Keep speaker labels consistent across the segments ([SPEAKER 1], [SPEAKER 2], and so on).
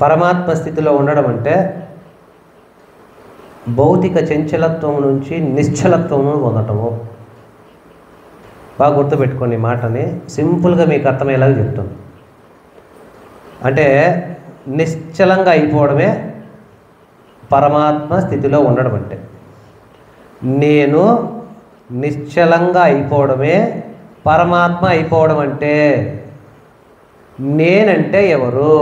[SPEAKER 1] పరమాత్మ స్థితిలో ఉండడం అంటే భౌతిక చంచలత్వం నుంచి నిశ్చలత్వము పొందటము. బాగా గుర్తుపెట్టుకోండి ఈ మాటని, సింపుల్గా మీకు అర్థమయ్యేలాగా చెప్తాను. అంటే నిశ్చలంగా అయిపోవడమే పరమాత్మ స్థితిలో ఉండడం అంటే. నేను నిశ్చలంగా అయిపోవడమే పరమాత్మ అయిపోవడం అంటే. నేనంటే ఎవరు,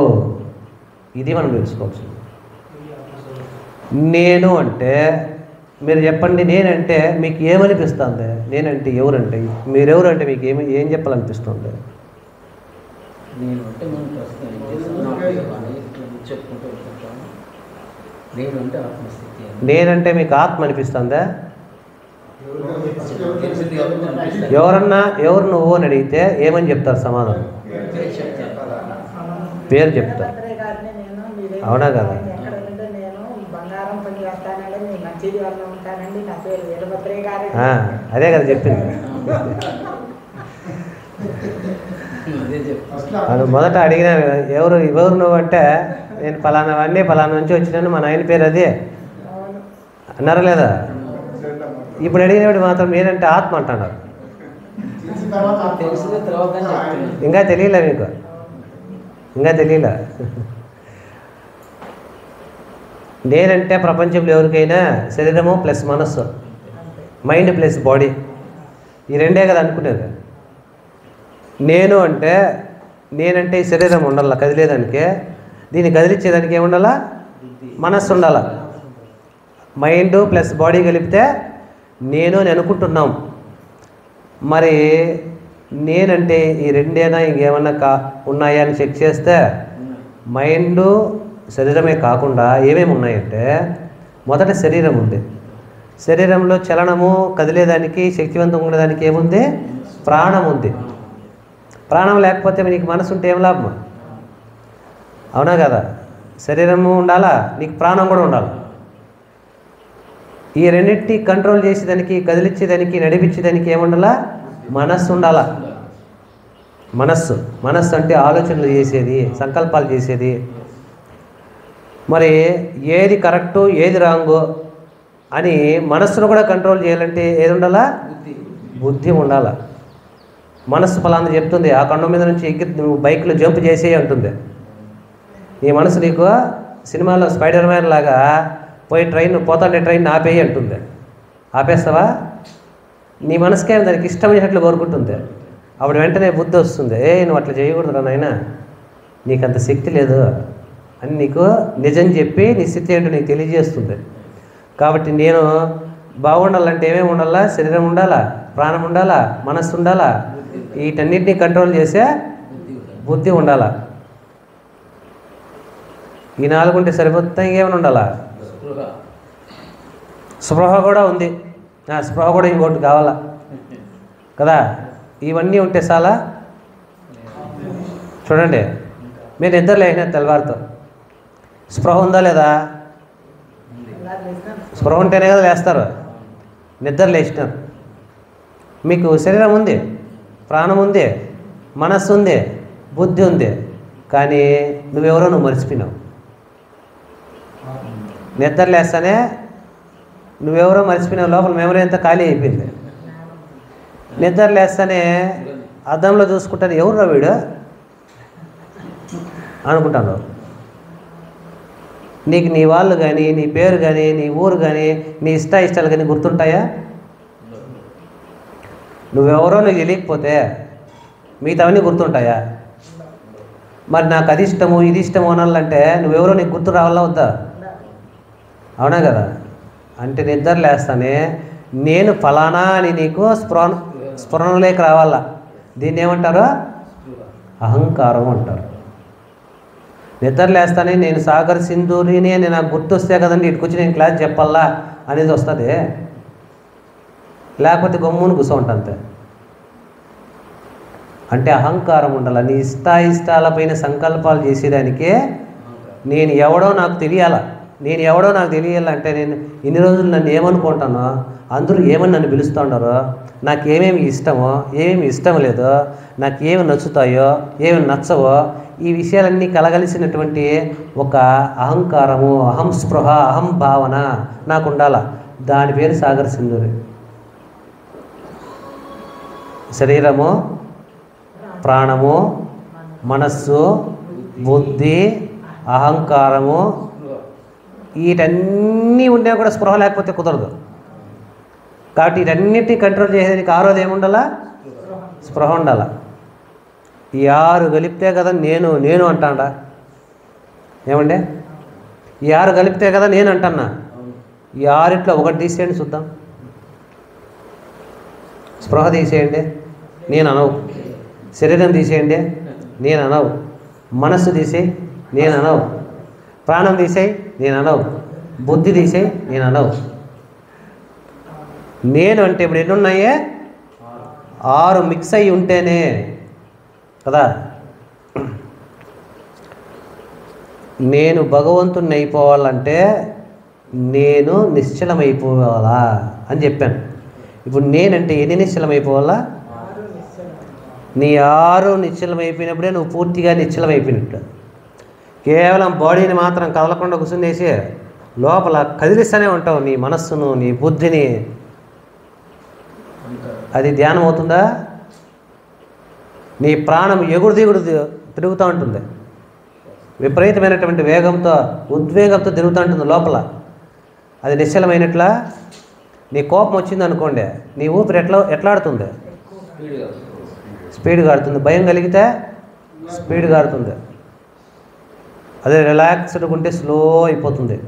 [SPEAKER 1] ఇది మనం తెలుసుకోవచ్చు. నేను అంటే మీరు చెప్పండి, నేనంటే మీకు ఏమనిపిస్తుంది? నేనంటే ఎవరంటే, మీరెవరంటే మీకు ఏం చెప్పాలనిపిస్తుంది? నేనంటే మీకు ఆత్మ అనిపిస్తుందా? ఎవరు నువ్వు అని అడిగితే ఏమని చెప్తారు సమాధానం? పేరు చెప్తారు. అవునా కదా? అదే కదా చెప్పింది. వాళ్ళు మొదట అడిగిన ఎవరు నువ్వు అంటే, నేను పలానా నుంచి వచ్చినాను, మా నాయన పేరు అదే అన్నారా లేదా? ఇప్పుడు అడిగినప్పుడు మాత్రం నేనంటే ఆత్మ అంటున్నారు. ఇంకా తెలియలే మీకు, ఇంకా తెలియలే. నేనంటే ప్రపంచంలో ఎవరికైనా శరీరము ప్లస్ మనస్సు, మైండ్ ప్లస్ బాడీ, ఈ రెండే కదా అనుకునేది. నేనంటే ఈ శరీరం ఉండాల కదిలేదానికే, దీన్ని కదిలించేదానికి ఏముండాలా? మనస్సు ఉండాల. మైండ్ ప్లస్ బాడీ కలిపితే నేను అని అనుకుంటున్నాం. మరి నేనంటే ఈ రెండేనా ఇంకేమన్నా ఉన్నాయా అని చెక్ చేస్తే మైండ్ శరీరమే కాకుండా ఏమేమి ఉన్నాయంటే, మొదట శరీరం ఉంది. శరీరంలో చలనము కదిలేదానికి శక్తివంతంగా ఉండేదానికి ఏముంది? ప్రాణం ఉంది. ప్రాణం లేకపోతే నీకు మనసు ఉంటే ఏం లాభం? అవునా కదా? శరీరము ఉండాలా, నీకు ప్రాణం కూడా ఉండాలి. ఈ రెండింటిని కంట్రోల్ చేసేదానికి, కదిలించేదానికి, నడిపించేదానికి ఏముండాలా? మనస్సు ఉండాలా. మనస్సు అంటే ఆలోచనలు చేసేది, సంకల్పాలు చేసేది. మరి ఏది కరెక్టు ఏది రాంగు అని మనస్సును కూడా కంట్రోల్ చేయాలంటే ఏది ఉండాలా? బుద్ధి ఉండాలా. మనస్సు ఫలానా చెప్తుంది, ఆ కొండ మీద నుంచి ఎక్కి నువ్వు బైక్లో జంప్ చేసే అంటుంది. నీ మనసు నీకు సినిమాలో స్పైడర్ మ్యాన్ లాగా పోయి పోతాంటే ట్రైన్ ఆపేయి అంటుంది. ఆపేస్తావా? నీ మనసుకేం దానికి ఇష్టమైనట్లు కోరుకుంటుంది. అప్పుడు వెంటనే బుద్ధి వస్తుంది, నువ్వు అట్లా చేయకూడదురా నాయనా, నీకు అంత శక్తి లేదు అని నీకు నిజం చెప్పి నీ స్థితి ఏంటో నీకు తెలియజేస్తుంది. కాబట్టి నేను బాగుండాలంటే ఏమేమి ఉండాలా? శరీరం ఉండాలా, ప్రాణం ఉండాలా, మనస్సు ఉండాలా, వీటన్నిటిని కంట్రోల్ చేసే బుద్ధి ఉండాలా. ఈ 4 ఉంటే సరిపోతా, ఇంకేమైనా ఉండాలా? స్పృహ కూడా ఉంది. స్పృహ కూడా ఇంకోటి కావాలా కదా? ఇవన్నీ ఉంటే చాలా. చూడండి, మీరు నిద్ర లేచిన తెల్లవారితో స్పృహ ఉందా లేదా? స్పృహ ఉంటేనే కదా లేస్తారు. నిద్ర లేచినారు, మీకు శరీరం ఉంది, ప్రాణం ఉంది, మనస్సు ఉంది, బుద్ధి ఉంది, కానీ నువ్వు మర్చిపోయినావు. నిద్ర లేస్తానే నువ్వెవరో మర్చిపోయినావు, లోపల మెమరీ అంతా ఖాళీ అయిపోయింది. నిద్ర లేస్తానే అద్దంలో చూసుకుంటాను, ఎవరురా వీడు అనుకుంటాను. నీకు నీ వాళ్ళు కానీ, నీ పేరు కానీ, నీ ఊరు కానీ, నీ ఇష్టాలు కానీ గుర్తుంటాయా? నువ్వెవరో నీకు తెలియకపోతే మిగతావన్నీ గుర్తుంటాయా? మరి నాకు అది ఇష్టము ఇది ఇష్టము అనాలంటే నువ్వెవరో నీకు గుర్తు రావాలా వద్దా? అవునా కదా? అంటే నిద్ర లేస్తానే నేను ఫలానా అని నీకు స్ఫురణలోకి రావాలా. దీన్ని ఏమంటారు? అహంకారం అంటారు. నిద్ర లేస్తానే నేను సాగర్ సింధూరిని అని నాకు గుర్తు వస్తే కదండి ఇటుకొచ్చి నేను క్లాస్ చెప్పాలా అనేది వస్తుంది. లేకపోతే గమ్మును కూర్చోంట అంతే. అంటే అహంకారం ఉండాలి. నీ ఇష్టాలపైన సంకల్పాలు చేసేదానికే నేను ఎవడో నాకు తెలియాలంటే నేను ఇన్ని రోజులు నన్ను ఏమనుకుంటానో, అందరూ ఏమని నన్ను పిలుస్తూ ఉన్నారో, నాకు ఏమేమి ఇష్టమో ఏమేమి ఇష్టం లేదో, నాకు ఏమి నచ్చుతాయో ఏమి నచ్చవో, ఈ విషయాలన్నీ కలగలిసినటువంటి ఒక అహంకారము, అహం స్పృహ, అహం భావన నాకు ఉండాల. దాని పేరు సాగర సింధూరి. శరీరము, ప్రాణము, మనస్సు, బుద్ధి, అహంకారము, వీటన్నీ ఉండే కూడా స్పృహ లేకపోతే కుదరదు. కాబట్టి వీటన్నిటిని కంట్రోల్ చేసేదానికి ఆరోది ఏముండాలా? స్పృహ ఉండాల. ఈ 6 కలిపితే కదా నేను అంటాడా? ఏమండే? ఈ 6 కలిపితే కదా నేను అంటున్నా. ఈ 6 ఒకటి తీసేయండి చూద్దాం. స్పృహ తీసేయండి, నేను అనవు. శరీరం తీసేయండి, నేను అనవు. మనస్సు తీసేయి, నేను అనవు. ప్రాణం తీసేయి, నేను అనవు. బుద్ధి తీసేయి, నేను అనవు. నేను అంటే ఇప్పుడు ఎన్ని ఉన్నాయే? 6 మిక్స్ అయ్యి ఉంటేనే కదా. నేను భగవంతుణ్ణి అయిపోవాలంటే నేను నిశ్చలమైపోవాలా అని చెప్పాను. ఇప్పుడు నేనంటే ఎన్ని నిశ్చలమైపోవాలా? నీ 6 నిశ్చలమైపోయినప్పుడే నువ్వు పూర్తిగా నిశ్చలమైపోయినట్టు. కేవలం బాడీని మాత్రం కదలకుండా కూర్చునేసి లోపల కదిలిస్తూనే ఉంటావు నీ మనస్సును, నీ బుద్ధిని. అది ధ్యానం అవుతుందా? నీ ప్రాణం ఎగుడు దిగుడు తిరుగుతూ ఉంటుంది, విపరీతమైనటువంటి వేగంతో, ఉద్వేగంతో తిరుగుతూ ఉంటుంది లోపల. అది నిశ్చలమైనట్లా. నీ కోపం వచ్చింది అనుకోండి, నీ ఊపిరి ఎట్లా ఆడుతుంది? స్పీడ్గా ఆడుతుంది. భయం కలిగితే స్పీడ్గా ఆడుతుంది. అదే రిలాక్స్డ్గా ఉంటే స్లో అయిపోతుంది.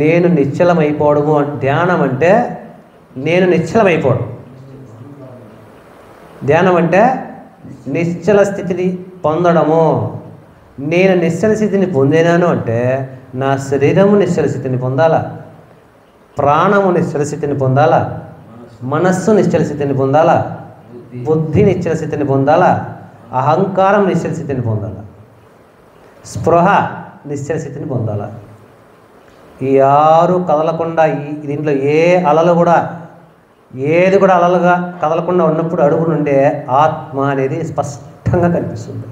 [SPEAKER 1] నేను నిశ్చలమైపోవడము ధ్యానం అంటే నేను నిశ్చలమైపోవడం. ధ్యానం అంటే నిశ్చల స్థితిని పొందడము. నేను నిశ్చల స్థితిని పొందినాను అంటే నా శరీరము నిశ్చల స్థితిని పొందాలా, ప్రాణము నిశ్చల స్థితిని పొందాలా, మనస్సు నిశ్చల స్థితిని పొందాలా, బుద్ధి నిశ్చల స్థితిని పొందాలా, అహంకారం నిశ్చల స్థితిని పొందాలా, స్పృహ నిశ్చల స్థితిని పొందాలా. ఈ 6 కదలకుండా దీంట్లో ఏ అలలు కూడా, ఏది కూడా అలలుగా కదలకుండా ఉన్నప్పుడు అడుగు నుండే ఆత్మ అనేది స్పష్టంగా కనిపిస్తుంది.